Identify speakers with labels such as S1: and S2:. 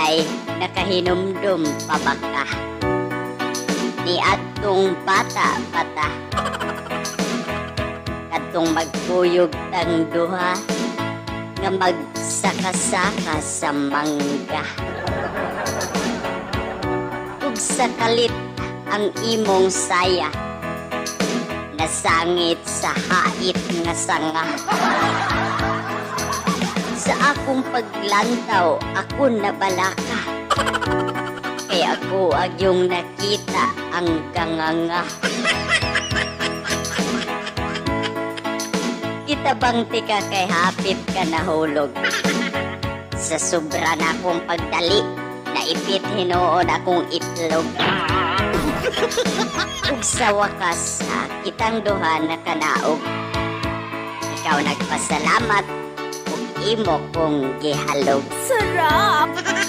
S1: day nakahinumdum pa ba ka? Ni adtong bata-bata kadtong magkuyog tang duha nga magsaka-saka sa mangga. Ug sa kalit ang imong saya nasangit sa hait nga sanga. Sa akong paglantaw, ako nabalaka. Kaya ako agyong nakita ang ganganga. Kita bang tika kay hapit ka nahulog? Sa sobra na akong pagdali, naipit hinuon akong itlog. Ug sa wakas, kitang duha na kanaog. Ikaw nagpasalamat ug imo kong gihalog.
S2: Sarap!